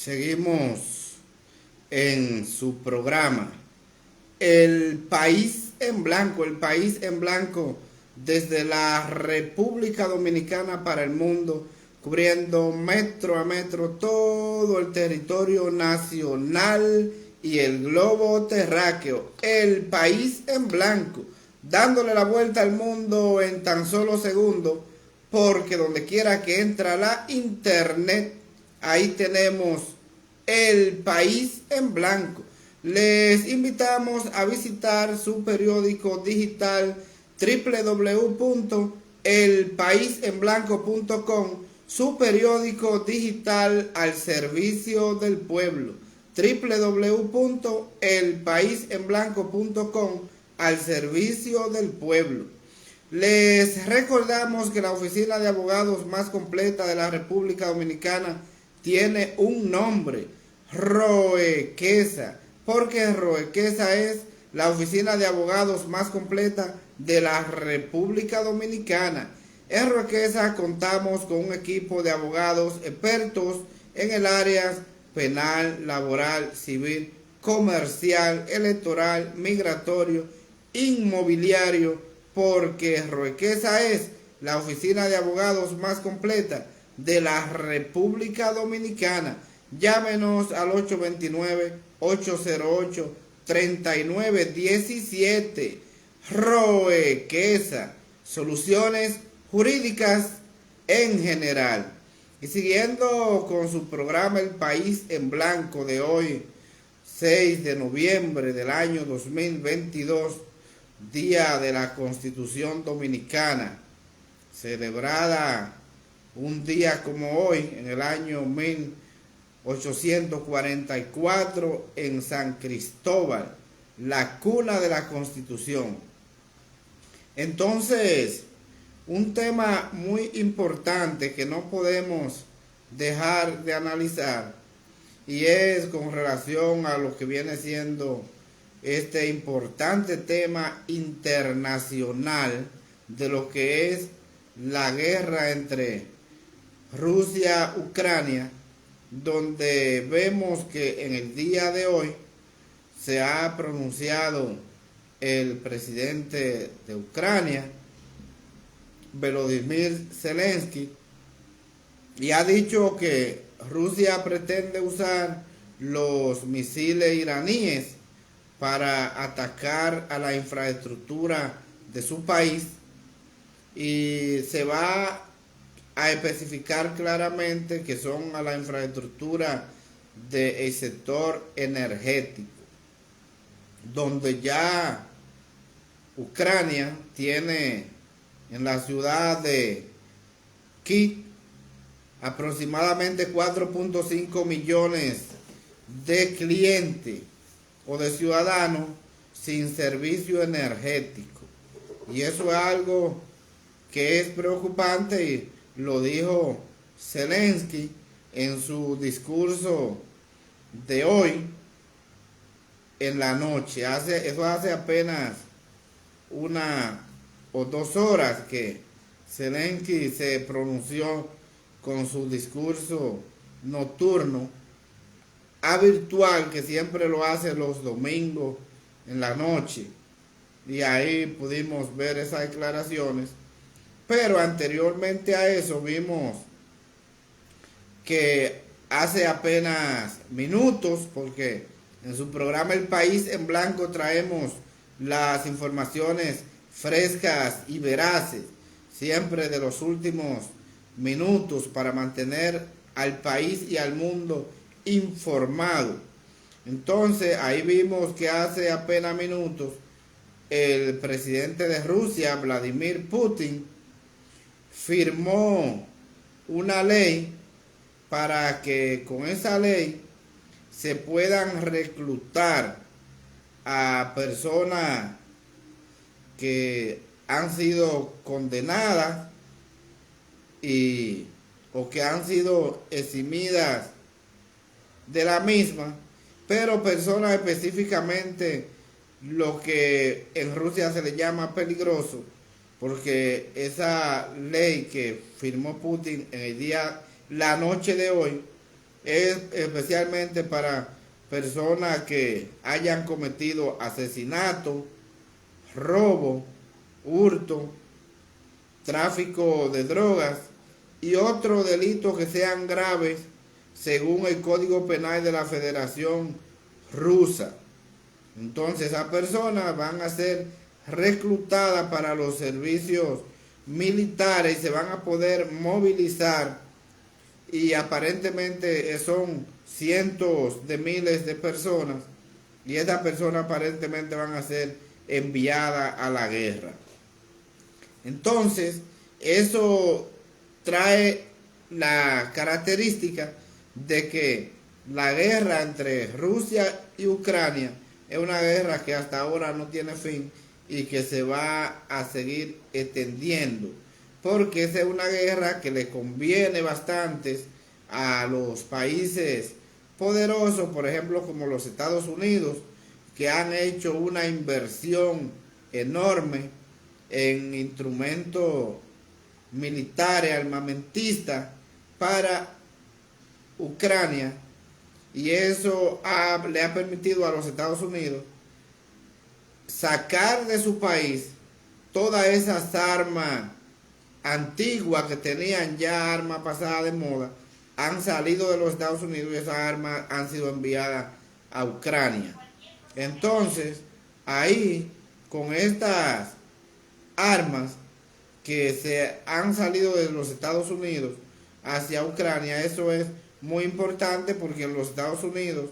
Seguimos en su programa El País en Blanco, el País en Blanco desde la República Dominicana para el mundo, cubriendo metro a metro todo el territorio nacional y el globo terráqueo. El País en Blanco, dándole la vuelta al mundo en tan solo segundos, porque donde quiera que entra la internet, ahí tenemos El País en Blanco. Les invitamos a visitar su periódico digital www.elpaisenblanco.com, su periódico digital al servicio del pueblo. www.elpaisenblanco.com, al servicio del pueblo. Les recordamos que la oficina de abogados más completa de la República Dominicana tiene un nombre: Roequesa, porque Roequesa es la oficina de abogados más completa de la República Dominicana. En Roequesa contamos con un equipo de abogados expertos en el área penal, laboral, civil, comercial, electoral, migratorio, inmobiliario, porque Roequesa es la oficina de abogados más completa de la República Dominicana. Llámenos al 829-808-3917. Roequesa, soluciones jurídicas en general. Y siguiendo con su programa El País en Blanco de hoy, 6 de noviembre del año 2022, Día de la Constitución Dominicana, celebrada un día como hoy en el año 1844 en San Cristóbal, la cuna de la Constitución. Entonces, un tema muy importante que no podemos dejar de analizar, y es con relación a lo que viene siendo este importante tema internacional de lo que es la guerra entre Rusia y Ucrania, donde vemos que en el día de hoy se ha pronunciado el presidente de Ucrania, Volodymyr Zelensky, y ha dicho que Rusia pretende usar los misiles iraníes para atacar a la infraestructura de su país, y se va a especificar claramente que son a la infraestructura del sector energético, donde ya Ucrania tiene en la ciudad de Kiev aproximadamente 4.5 millones de clientes o de ciudadanos sin servicio energético. Y eso es algo que es preocupante, y lo dijo Zelensky en su discurso de hoy en la noche. Eso hace apenas 1 o 2 horas que Zelensky se pronunció con su discurso nocturno virtual, que siempre lo hace los domingos en la noche, y ahí pudimos ver esas declaraciones. Pero anteriormente a eso vimos que hace apenas minutos, porque en su programa El País en Blanco traemos las informaciones frescas y veraces, siempre de los últimos minutos, para mantener al país y al mundo informado. Entonces ahí vimos que hace apenas minutos el presidente de Rusia, Vladimir Putin, firmó una ley para que con esa ley se puedan reclutar a personas que han sido condenadas o que han sido eximidas de la misma, pero personas específicamente lo que en Rusia se le llama peligroso, porque esa ley que firmó Putin en la noche de hoy es especialmente para personas que hayan cometido asesinato, robo, hurto, tráfico de drogas y otros delitos que sean graves según el Código Penal de la Federación Rusa. Entonces esas personas van a ser reclutadas para los servicios militares y se van a poder movilizar, y aparentemente son cientos de miles de personas, y estas personas aparentemente van a ser enviadas a la guerra. Entonces, eso trae la característica de que la guerra entre Rusia y Ucrania es una guerra que hasta ahora no tiene fin y que se va a seguir extendiendo, porque esa es una guerra que le conviene bastante a los países poderosos, por ejemplo como los Estados Unidos, que han hecho una inversión enorme en instrumentos militares, armamentistas para Ucrania, y eso le ha permitido a los Estados Unidos sacar de su país todas esas armas antiguas que tenían ya, armas pasadas de moda, han salido de los Estados Unidos y esas armas han sido enviadas a Ucrania. Entonces, ahí, con estas armas que se han salido de los Estados Unidos hacia Ucrania, eso es muy importante porque en los Estados Unidos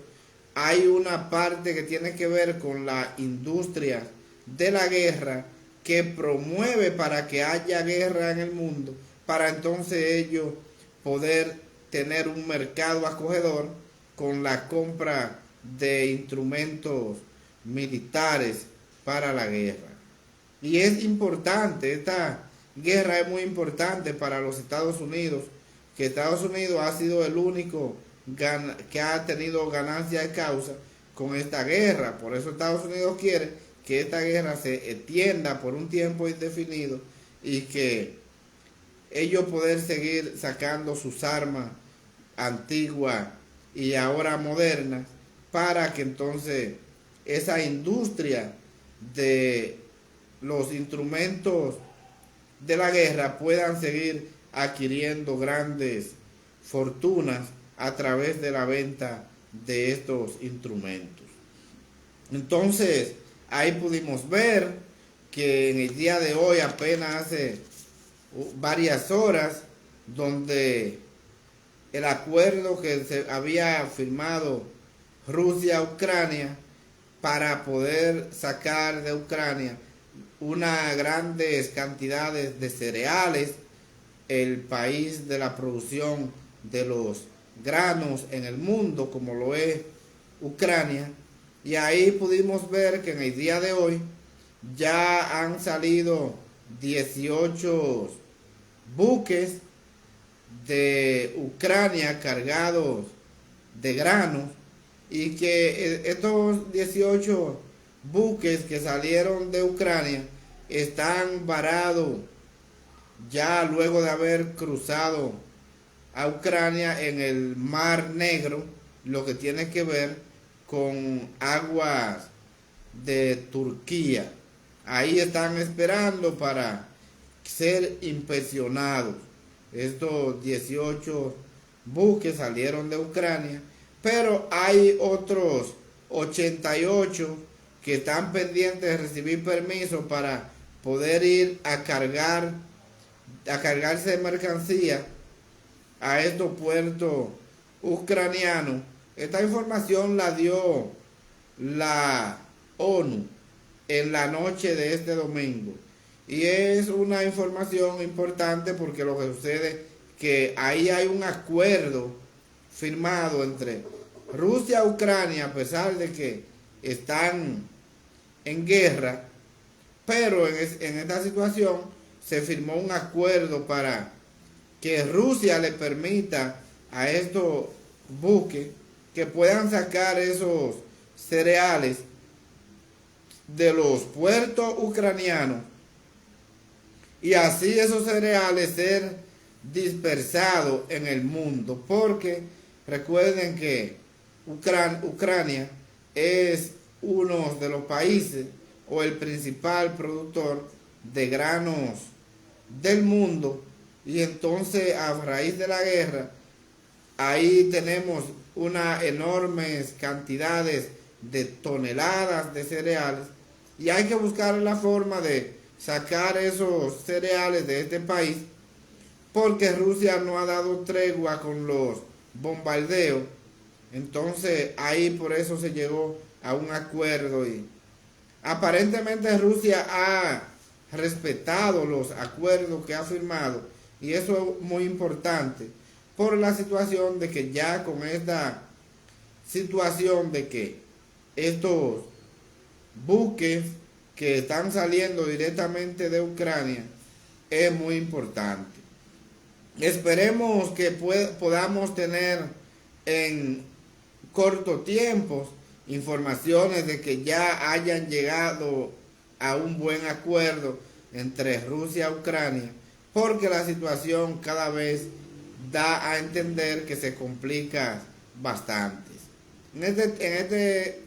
hay una parte que tiene que ver con la industria de la guerra, que promueve para que haya guerra en el mundo, para entonces ellos poder tener un mercado acogedor con la compra de instrumentos militares para la guerra. Y es importante, esta guerra es muy importante para los Estados Unidos, que Estados Unidos ha sido el único que ha tenido ganancia de causa con esta guerra. Por eso Estados Unidos quiere que esta guerra se extienda por un tiempo indefinido y que ellos poder seguir sacando sus armas antiguas y ahora modernas, para que entonces esa industria de los instrumentos de la guerra puedan seguir adquiriendo grandes fortunas a través de la venta de estos instrumentos. Entonces, ahí pudimos ver que en el día de hoy, apenas hace varias horas, donde el acuerdo que se había firmado Rusia-Ucrania para poder sacar de Ucrania unas grandes cantidades de cereales, el país de la producción de los granos en el mundo, como lo es Ucrania. Y ahí pudimos ver que en el día de hoy ya han salido 18 buques de Ucrania cargados de granos, y que estos 18 buques que salieron de Ucrania están varados ya luego de haber cruzado a Ucrania en el Mar Negro, lo que tiene que ver con aguas de Turquía. Ahí están esperando para ser inspeccionados. Estos 18 buques salieron de Ucrania, pero hay otros 88 que están pendientes de recibir permiso para poder ir a cargarse de mercancía a estos puertos ucranianos. Esta información la dio la ONU en la noche de este domingo, y es una información importante porque lo que sucede es que ahí hay un acuerdo firmado entre Rusia y Ucrania, a pesar de que están en guerra, pero en esta situación se firmó un acuerdo para que Rusia le permita a estos buques que puedan sacar esos cereales de los puertos ucranianos, y así esos cereales ser dispersados en el mundo, porque Recuerden que Ucrania es uno de los países o el principal productor de granos del mundo, y entonces a raíz de la guerra ahí tenemos unas enormes cantidades de toneladas de cereales, y hay que buscar la forma de sacar esos cereales de este país, porque Rusia no ha dado tregua con los bombardeos. Entonces ahí por eso se llegó a un acuerdo, y aparentemente Rusia ha respetado los acuerdos que ha firmado, y eso es muy importante por la situación de que ya con esta situación de que estos buques que están saliendo directamente de Ucrania es muy importante. Esperemos que podamos tener en corto tiempo informaciones de que ya hayan llegado a un buen acuerdo entre Rusia y Ucrania, porque la situación cada vez da a entender que se complica bastante. En este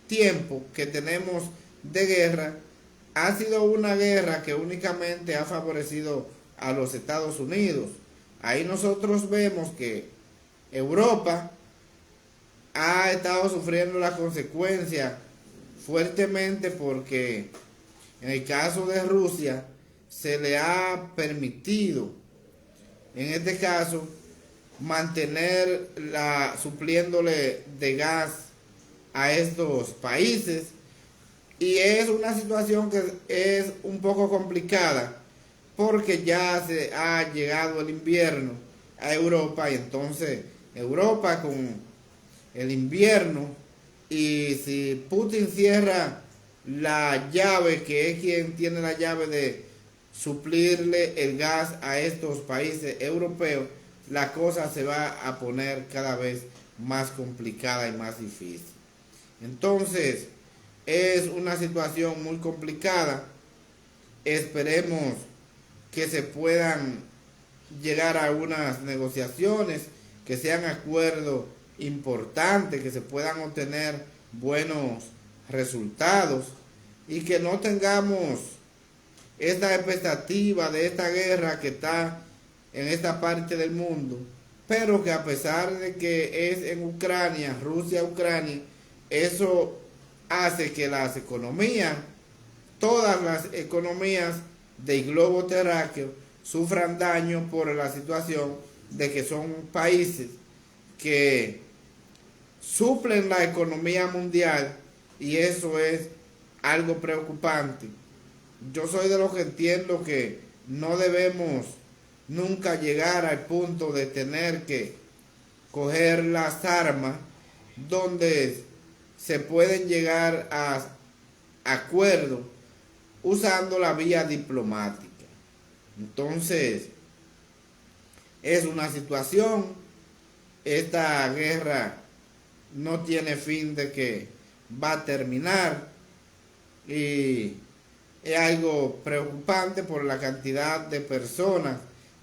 tiempo que tenemos de guerra, ha sido una guerra que únicamente ha favorecido a los Estados Unidos. Ahí nosotros vemos que Europa ha estado sufriendo la consecuencia fuertemente, porque en el caso de Rusia se le ha permitido, en este caso, mantener supliéndole de gas a estos países, y es una situación que es un poco complicada, porque ya se ha llegado el invierno a Europa, y entonces Europa con el invierno, y si Putin cierra la llave, que es quien tiene la llave de suplirle el gas a estos países europeos, la cosa se va a poner cada vez más complicada y más difícil. Entonces es una situación muy complicada. Esperemos que se puedan llegar a unas negociaciones, que sean acuerdos importantes, que se puedan obtener buenos resultados, y que no tengamos esta expectativa de esta guerra que está en esta parte del mundo, pero que a pesar de que es en Ucrania, Rusia-Ucrania, eso hace que las economías, todas las economías del globo terráqueo, sufran daño por la situación de que son países que suplen la economía mundial, y eso es algo preocupante. Yo soy de los que entiendo que no debemos nunca llegar al punto de tener que coger las armas, donde se pueden llegar a acuerdos usando la vía diplomática. Entonces es una situación, esta guerra no tiene fin de que va a terminar, y es algo preocupante por la cantidad de personas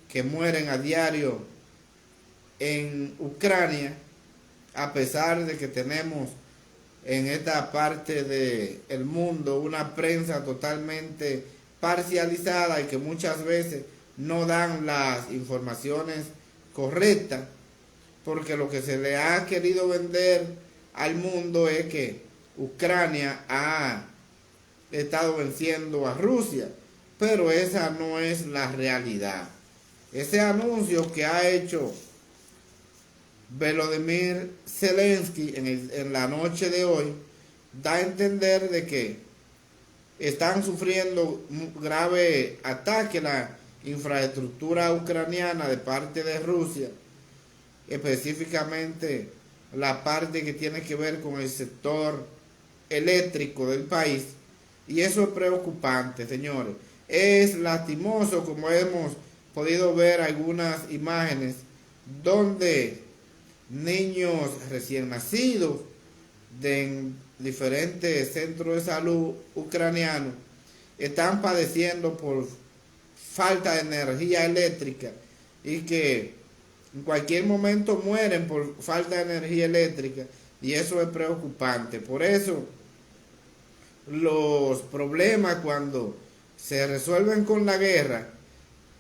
que mueren a diario en Ucrania, a pesar de que tenemos en esta parte del mundo una prensa totalmente parcializada, y que muchas veces no dan las informaciones correctas, porque lo que se le ha querido vender al mundo es que Ucrania ha estado venciendo a Rusia, pero esa no es la realidad. Ese anuncio que ha hecho Volodymyr Zelensky en la noche de hoy da a entender de que están sufriendo un grave ataque a la infraestructura ucraniana de parte de Rusia, específicamente la parte que tiene que ver con el sector eléctrico del país, y eso es preocupante, señores. Es lastimoso como hemos podido ver algunas imágenes donde niños recién nacidos de diferentes centros de salud ucranianos están padeciendo por falta de energía eléctrica, y que En cualquier momento mueren por falta de energía eléctrica y eso es preocupante. Por eso los problemas cuando se resuelven con la guerra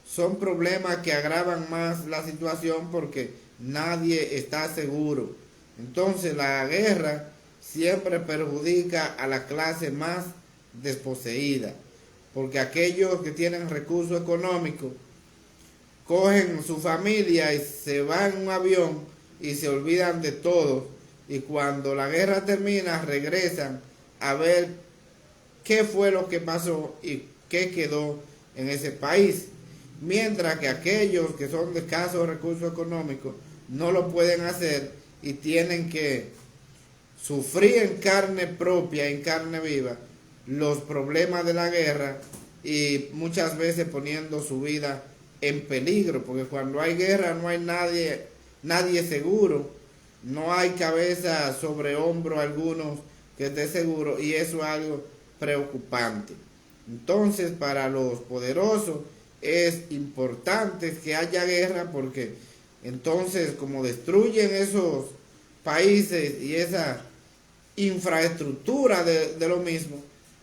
son problemas que agravan más la situación porque nadie está seguro. Entonces la guerra siempre perjudica a la clase más desposeída, porque aquellos que tienen recursos económicos cogen su familia y se van en un avión y se olvidan de todo, y cuando la guerra termina regresan a ver qué fue lo que pasó y qué quedó en ese país. Mientras que aquellos que son de escasos recursos económicos no lo pueden hacer y tienen que sufrir en carne propia, en carne viva, los problemas de la guerra y muchas veces poniendo su vida en peligro, porque cuando hay guerra no hay nadie seguro, no hay cabeza sobre hombro algunos que esté seguro y eso es algo preocupante. Entonces, para los poderosos es importante que haya guerra porque entonces como destruyen esos países y esa infraestructura de lo mismo,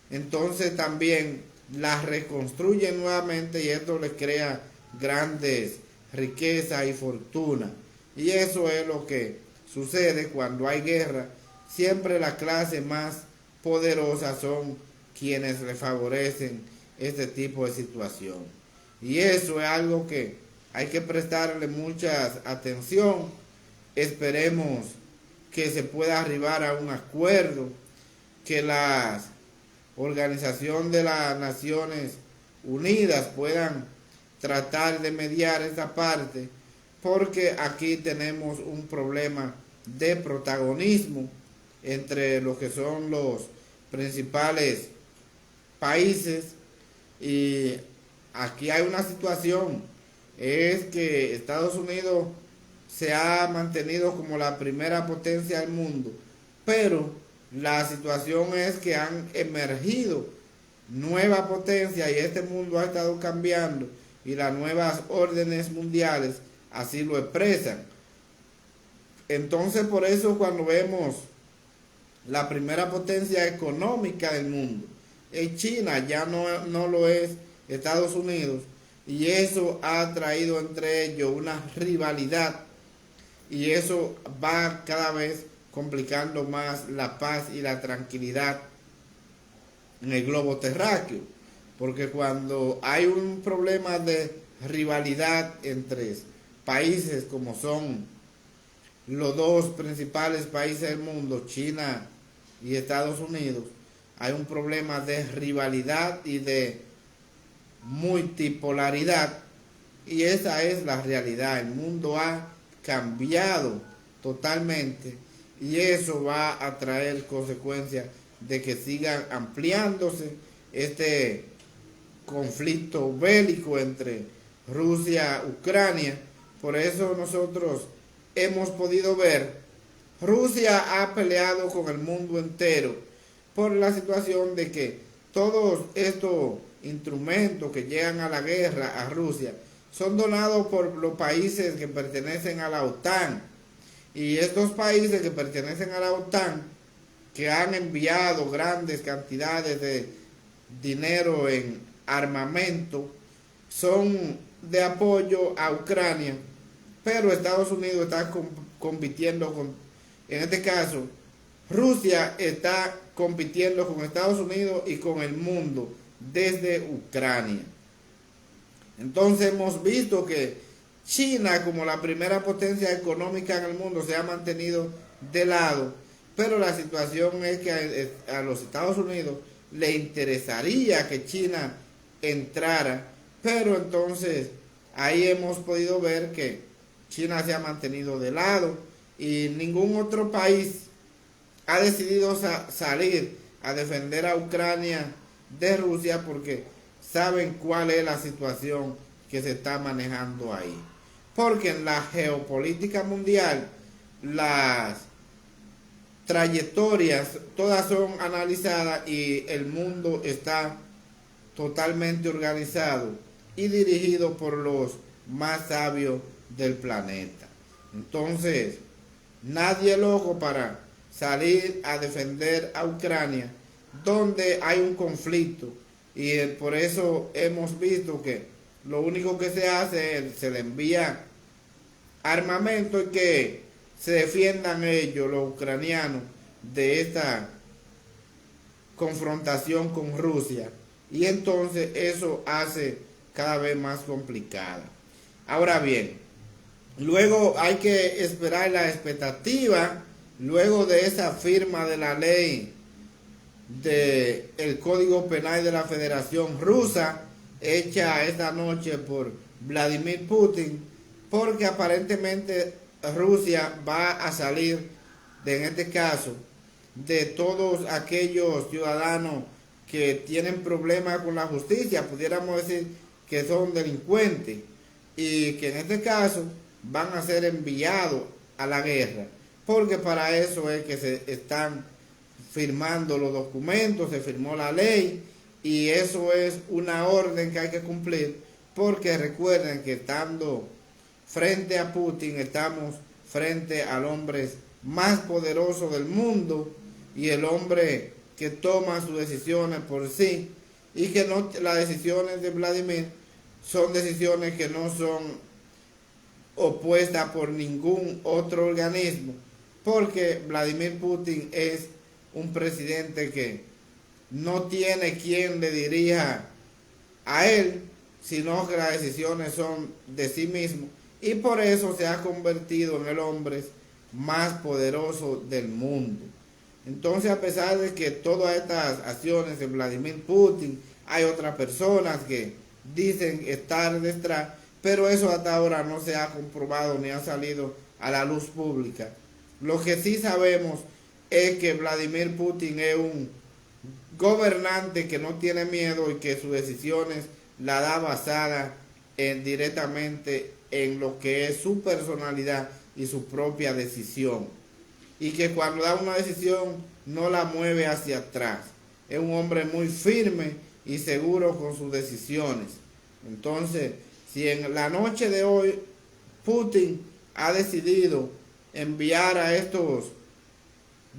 entonces también la reconstruyen nuevamente y esto les crea grandes riquezas y fortuna. Y eso es lo que sucede cuando hay guerra. Siempre la clase más poderosa son quienes le favorecen este tipo de situación. Y eso es algo que hay que prestarle mucha atención. Esperemos que se pueda arribar a un acuerdo, que la Organización de las Naciones Unidas puedan tratar de mediar esa parte, porque aquí tenemos un problema de protagonismo entre los que son los principales países y aquí hay una situación, es que Estados Unidos se ha mantenido como la primera potencia del mundo, pero la situación es que han emergido nuevas potencias y este mundo ha estado cambiando y las nuevas órdenes mundiales así lo expresan. Entonces por eso cuando vemos la primera potencia económica del mundo es China, ya no lo es Estados Unidos, y eso ha traído entre ellos una rivalidad y eso va cada vez complicando más la paz y la tranquilidad en el globo terráqueo, porque cuando hay un problema de rivalidad entre países como son los dos principales países del mundo, China y Estados Unidos, hay un problema de rivalidad y de multipolaridad, y esa es la realidad. El mundo ha cambiado totalmente y eso va a traer consecuencias de que sigan ampliándose este conflicto bélico entre Rusia y Ucrania. Por eso nosotros hemos podido ver, Rusia ha peleado con el mundo entero por la situación de que todos estos instrumentos que llegan a la guerra a Rusia son donados por los países que pertenecen a la OTAN. Y estos países que pertenecen a la OTAN, que han enviado grandes cantidades de dinero en armamento, son de apoyo a Ucrania, pero Estados Unidos está compitiendo con, en este caso, Rusia está compitiendo con Estados Unidos y con el mundo desde Ucrania. Entonces hemos visto que China, como la primera potencia económica en el mundo, se ha mantenido de lado, pero la situación es que a los Estados Unidos le interesaría que China entrara, pero entonces ahí hemos podido ver que China se ha mantenido de lado y ningún otro país ha decidido salir a defender a Ucrania de Rusia porque saben cuál es la situación que se está manejando ahí. Porque en la geopolítica mundial las trayectorias todas son analizadas y el mundo está totalmente organizado y dirigido por los más sabios del planeta. Entonces, nadie es loco para salir a defender a Ucrania, donde hay un conflicto. Y por eso hemos visto que lo único que se hace es se le envía armamento y que se defiendan ellos, los ucranianos, de esta confrontación con Rusia. Y entonces eso hace cada vez más complicada. Ahora bien, luego hay que esperar la expectativa, luego de esa firma de la ley del Código Penal de la Federación Rusa, hecha esta noche por Vladimir Putin, porque aparentemente Rusia va a salir, en este caso, de todos aquellos ciudadanos que tienen problemas con la justicia, pudiéramos decir que son delincuentes, y que en este caso van a ser enviados a la guerra, porque para eso es que se están firmando los documentos, se firmó la ley, y eso es una orden que hay que cumplir, porque recuerden que estando frente a Putin, estamos frente al hombre más poderoso del mundo, y el hombre que toma sus decisiones por sí, y que no, las decisiones de Vladimir son decisiones que no son opuestas por ningún otro organismo, porque Vladimir Putin es un presidente que no tiene quien le dirija a él, sino que las decisiones son de sí mismo, y por eso se ha convertido en el hombre más poderoso del mundo. Entonces, a pesar de que todas estas acciones de Vladimir Putin, hay otras personas que dicen estar detrás, pero eso hasta ahora no se ha comprobado ni ha salido a la luz pública. Lo que sí sabemos es que Vladimir Putin es un gobernante que no tiene miedo y que sus decisiones la da basada directamente en lo que es su personalidad y su propia decisión. Y que cuando da una decisión no la mueve hacia atrás. Es un hombre muy firme y seguro con sus decisiones. Entonces, si en la noche de hoy Putin ha decidido enviar a estos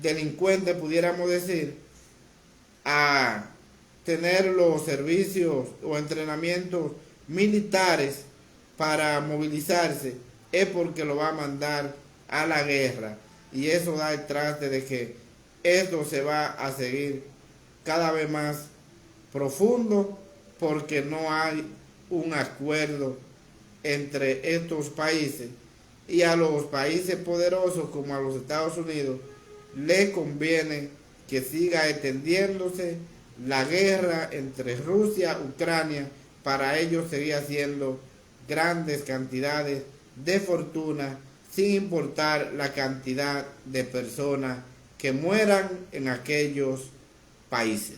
delincuentes, pudiéramos decir, a tener los servicios o entrenamientos militares para movilizarse, es porque lo va a mandar a la guerra. Y eso da el traste de que esto se va a seguir cada vez más profundo, porque no hay un acuerdo entre estos países, y a los países poderosos como a los Estados Unidos les conviene que siga extendiéndose la guerra entre Rusia y Ucrania, para ellos seguir haciendo grandes cantidades de fortuna sin importar la cantidad de personas que mueran en aquellos países.